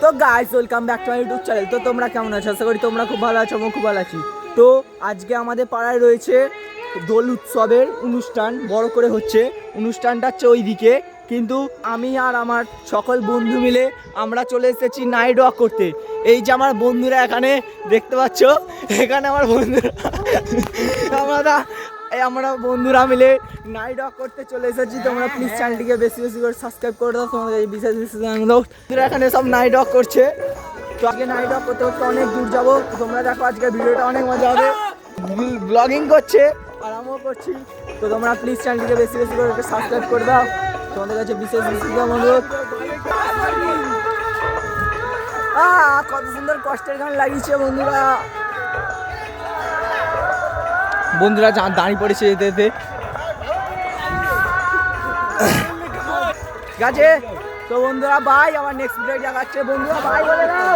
তো guys welcome back to my YouTube channel. তো তোমরা কেমন আছো? আশা করি তোমরা খুব ভালো আছো, আমি খুব ভালো আছি। তো আজকে আমাদের পাড়ায় রয়েছে দোল উৎসবের অনুষ্ঠান, বড় করে হচ্ছে। অনুষ্ঠানটা হচ্ছে ওইদিকে, কিন্তু আমি আর আমার সকল বন্ধু মিলে আমরা চলে এসেছি নাইট ওয়াক করতে। এই যে আমার বন্ধুরা এখানে দেখতে পাচ্ছ, এখানে আমার বন্ধুরা আমরা বন্ধুরা মিলে নাইট ওয়াক করতে চলে এসেছি। তোমরা প্লিজ চ্যানেলটিকে বেশি বেশি করে সাবস্ক্রাইব করে দাও। তোমাদের এই বিশেষ বিশেষ বন্ধুরা এখানে সব নাইট ওয়াক করছে। তো আজকে নাইট ওয়াক করতে করতে অনেক দূর যাবো। তোমরা দেখো আজকে ভিডিওটা অনেক মজা হবে। ব্লগিং করছে আর আমিও করছি। তো তোমরা প্লিজ চ্যানেলটিকে বেশি বেশি করে সাবস্ক্রাইব করে দাও। তোমাদের কাছে বিশেষ বিশেষ অনুরোধ। কত সুন্দর কষ্টের গান লাগিয়েছে বন্ধুরা। বন্ধুরা দাঁড়িয়ে পড়েছে যেতে যেতে। ঠিক আছে তো বন্ধুরা, বাই। আমার নেক্সট ভিডিও দেখাচ্ছে বন্ধুরা, বাই বলে দাও।